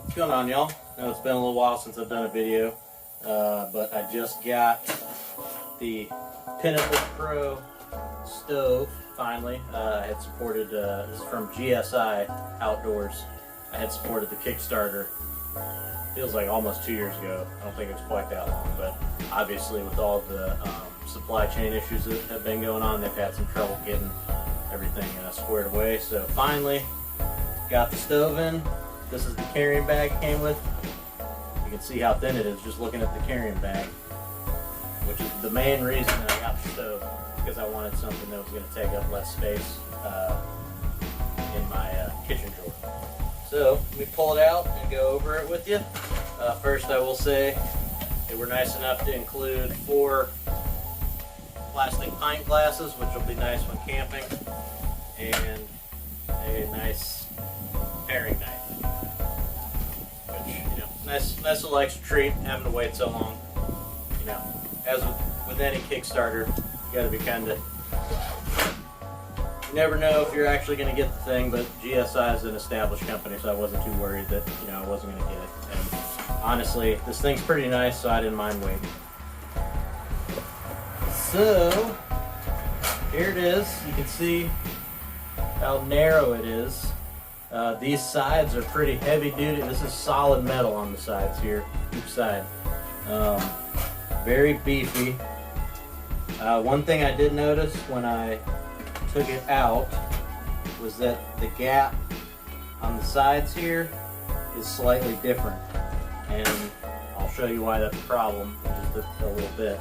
What's going on, y'all? I know it's been a little while since I've done a video, but I just got the Pinnacle Pro Stove, finally. I had supported, this is from GSI Outdoors. I had supported the Kickstarter, feels like almost 2 years ago. I don't think it was quite that long, but obviously with all the supply chain issues that have been going on, they've had some trouble getting everything squared away. So finally, got the stove in. This is the carrying bag it came with. You can see how thin it is just looking at the carrying bag, which is the main reason that I got the stove, because I wanted something that was going to take up less space in my kitchen drawer. So let me pull it out and go over it with you. First, I will say they were nice enough to include 4 plastic pint glasses, which will be nice when camping, and a nice paring knife. Nice little extra treat, having to wait so long. You know, as with any Kickstarter, you gotta be kinda, you never know if you're actually gonna get the thing, but GSI is an established company, so I wasn't too worried that, you know, I wasn't gonna get it. And honestly, this thing's pretty nice, so I didn't mind waiting. So, here it is. You can see how narrow it is. These sides are pretty heavy duty. This is solid metal on the sides here, each side. Very beefy. One thing I did notice when I took it out was that the gap on the sides here is slightly different. And I'll show you why that's a problem in just a little bit.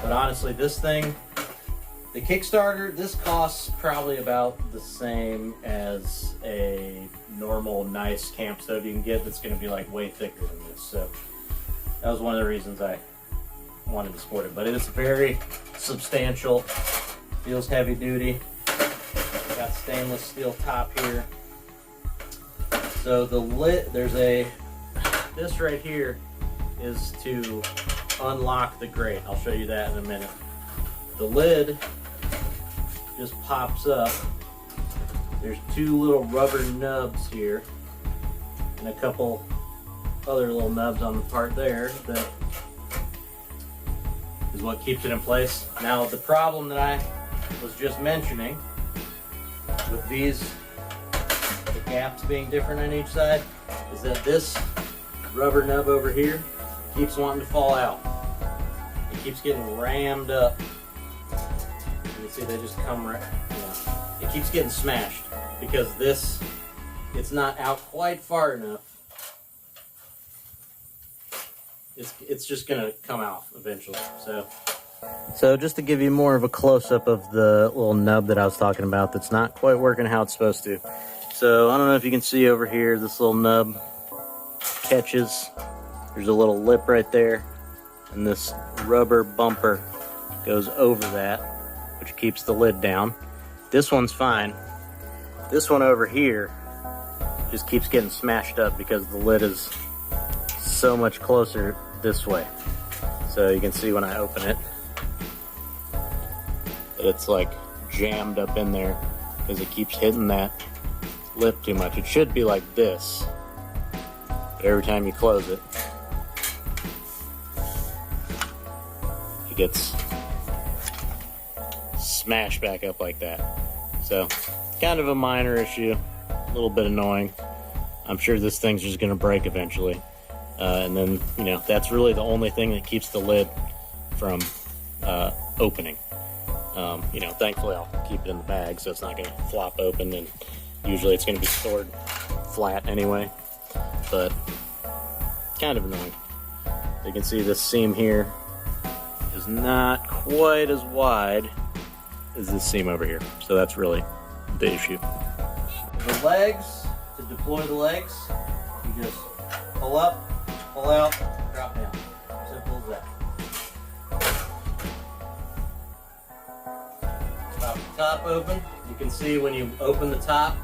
But honestly, this thing, the Kickstarter, this costs probably about the same as a normal nice camp stove you can get that's going to be like way thicker than this. So that was one of the reasons I wanted to support it. But it is very substantial, feels heavy duty. Got stainless steel top here. So the lid, this right here is to unlock the grate. I'll show you that in a minute. The lid just pops up. There's 2 little rubber nubs here and a couple other little nubs on the part there that is what keeps it in place. Now the problem that I was just mentioning with the gaps being different on each side, is that this rubber nub over here keeps wanting to fall out. It keeps getting rammed up. See, they just come right, it keeps getting smashed because it's not out quite far enough. It's just gonna come out eventually. So just to give you more of a close-up of the little nub that I was talking about that's not quite working how it's supposed to. So I don't know if you can see over here, this little nub catches. There's a little lip right there, and this rubber bumper goes over that, which keeps the lid down. This one's fine. This one over here just keeps getting smashed up because the lid is so much closer this way. So you can see when I open it, that it's like jammed up in there because it keeps hitting that lip too much. It should be like this, but every time you close it, it gets smash back up like that. So kind of a minor issue, a little bit annoying. I'm sure this thing's just going to break eventually, and then, you know, that's really the only thing that keeps the lid from opening. You know, thankfully I'll keep it in the bag so it's not going to flop open, and usually it's going to be stored flat anyway, but kind of annoying. You can see this seam here is not quite as wide is this seam over here. So that's really the issue. The legs, to deploy the legs, you just pull up, pull out, drop down. Simple as that. Pop the top open. You can see when you open the top,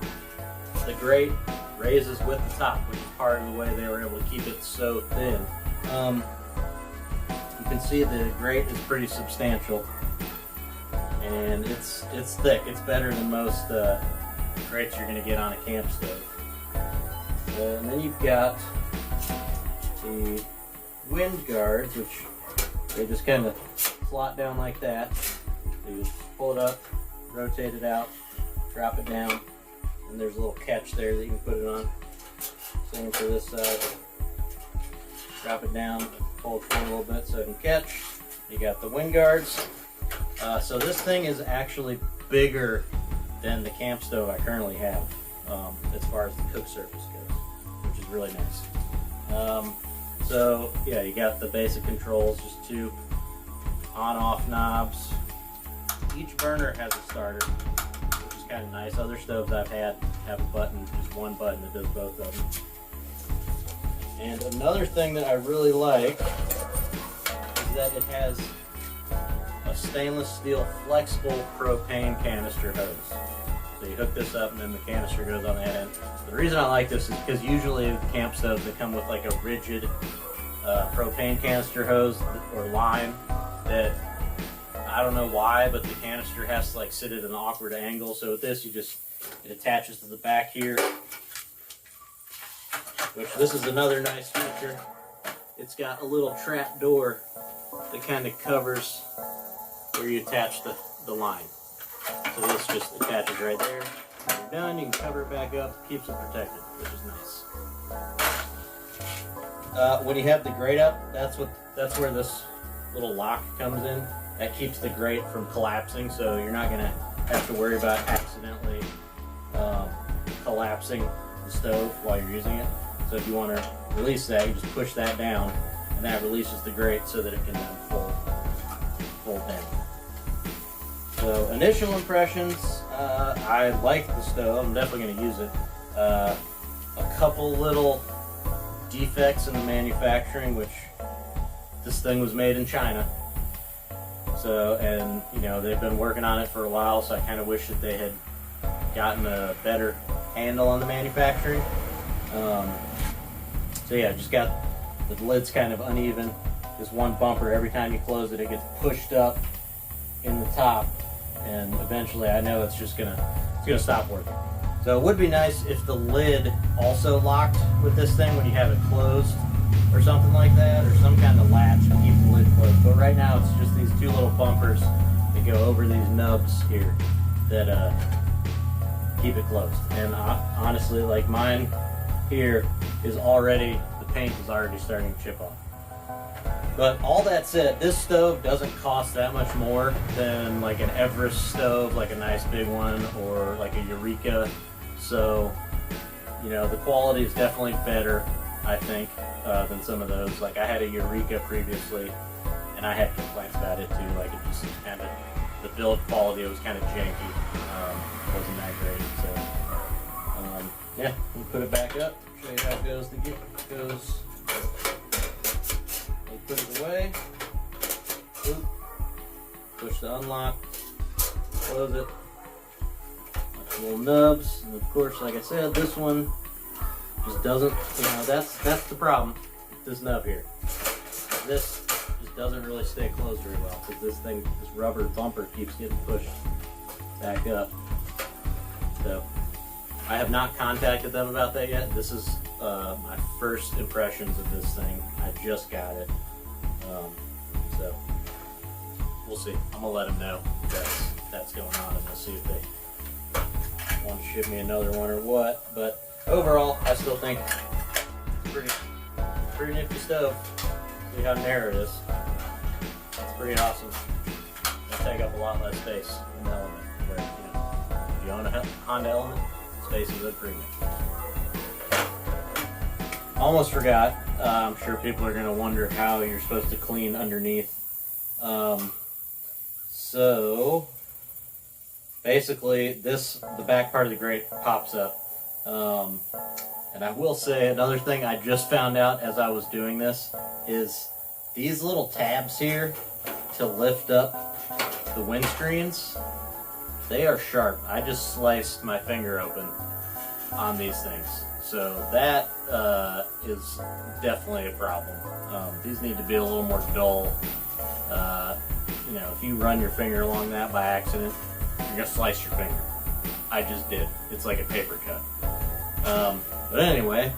the grate raises with the top, which is part of the way they were able to keep it so thin. You can see the grate is pretty substantial. And it's thick. It's better than most grates you're going to get on a camp stove. And then you've got the wind guards, which they just kind of slot down like that. So you just pull it up, rotate it out, drop it down, and there's a little catch there that you can put it on. Same for this side. Drop it down, pull it forward a little bit so it can catch. You got the wind guards. So this thing is actually bigger than the camp stove I currently have, as far as the cook surface goes, which is really nice. So yeah, you got the basic controls, just two on-off knobs. Each burner has a starter, which is kind of nice. Other stoves I've had have a button, just one button that does both of them. And another thing that I really like is that it has a stainless steel flexible propane canister hose. So you hook this up and then the canister goes on that end. The reason I like this is because usually camp stoves, they come with like a rigid propane canister hose or line that I don't know why, but the canister has to like sit at an awkward angle. So with this, it attaches to the back here, which this is another nice feature. It's got a little trap door that kind of covers where you attach the line. So this just attaches right there. When you're done, you can cover it back up, keeps it protected, which is nice. When you have the grate up, that's where this little lock comes in. That keeps the grate from collapsing, so you're not gonna have to worry about accidentally collapsing the stove while you're using it. So if you want to release that, you just push that down, and that releases the grate so that it can then fold down. So initial impressions, I like the stove. I'm definitely going to use it. A couple little defects in the manufacturing, which this thing was made in China. So, and you know, they've been working on it for a while, so I kind of wish that they had gotten a better handle on the manufacturing. So yeah, just got the lid's kind of uneven. This one bumper, every time you close it, it gets pushed up in the top, and eventually I know it's gonna stop working. So it would be nice if the lid also locked with this thing when you have it closed or something like that, or some kind of latch to keep the lid closed. But right now it's just these two little bumpers that go over these nubs here that keep it closed. And honestly, like mine here is already, the paint is already starting to chip off. But all that said, this stove doesn't cost that much more than like an Everest stove, like a nice big one, or like a Eureka. So, you know, the quality is definitely better, I think, than some of those. Like I had a Eureka previously, and I had complaints about it too. Like it just kind of, the build quality was kind of janky. Wasn't that great. So, yeah, we'll put it back up, show you how it goes. Put it away. Oop. Push the unlock. Close it. Little nubs, and of course, like I said, this one just doesn't. You know, that's the problem with this nub here. This just doesn't really stay closed very well because this rubber bumper keeps getting pushed back up. So I have not contacted them about that yet. This is my first impressions of this thing. I just got it. So we'll see. I'm gonna let them know that's going on, and we'll see if they want to ship me another one or what. But overall, I still think it's pretty nifty stove. See how narrow it is. It's pretty awesome. It'll take up a lot less space in the Element. Where, you know, if you own a Honda Element, space is a premium. Almost forgot. I'm sure people are going to wonder how you're supposed to clean underneath. So basically, the back part of the grate pops up. And I will say another thing I just found out as I was doing this is these little tabs here to lift up the windscreens. They are sharp. I just sliced my finger open on these things. So that is definitely a problem. These need to be a little more dull. You know, if you run your finger along that by accident, you're gonna slice your finger. I just did. It's like a paper cut. But anyway,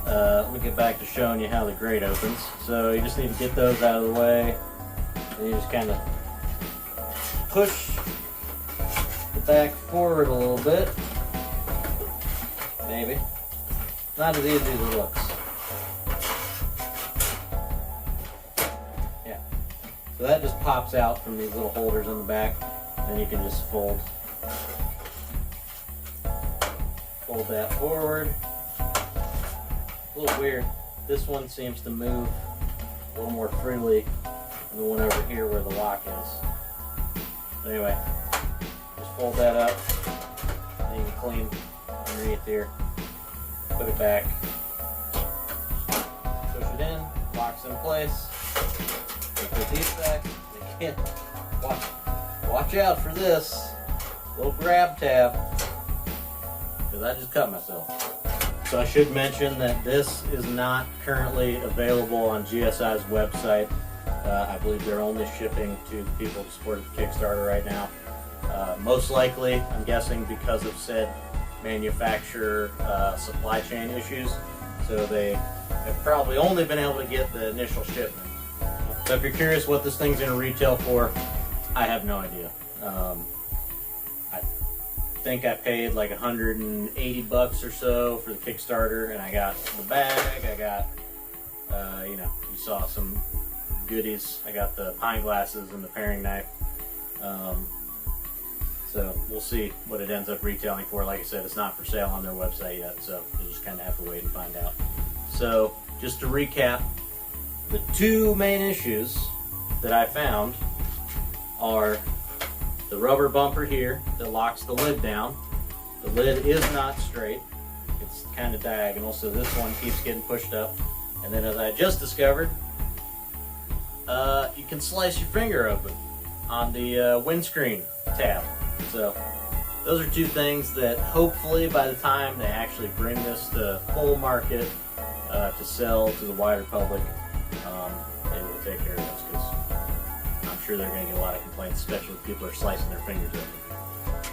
let me get back to showing you how the grate opens. So you just need to get those out of the way, and you just kind of push the back forward a little bit. Maybe. Not as easy as it looks. Yeah. So that just pops out from these little holders on the back. Then you can just fold that forward. A little weird. This one seems to move a little more freely than the one over here where the lock is. Anyway, just fold that up. And you can clean underneath here. Put it back. Push it in. Locks in place. Put these back. Again, watch out for this little grab tab, because I just cut myself. So I should mention that this is not currently available on GSI's website. I believe they're only shipping to the people who support the Kickstarter right now. Most likely, I'm guessing, because of said manufacturer supply chain issues. So they have probably only been able to get the initial shipment. So if you're curious what this thing's going to retail for, I have no idea. I think I paid like 180 bucks or so for the Kickstarter, and I got the bag, I got, you know, you saw some goodies. I got the pine glasses and the paring knife. So we'll see what it ends up retailing for. Like I said, it's not for sale on their website yet, so you'll just kind of have to wait and find out. So just to recap, the two main issues that I found are the rubber bumper here that locks the lid down. The lid is not straight. It's kind of diagonal, so this one keeps getting pushed up. And then, as I just discovered, you can slice your finger open on the windscreen tab. So those are two things that hopefully by the time they actually bring this to full market to sell to the wider public, they will take care of this, because I'm sure they're going to get a lot of complaints, especially if people are slicing their fingers open.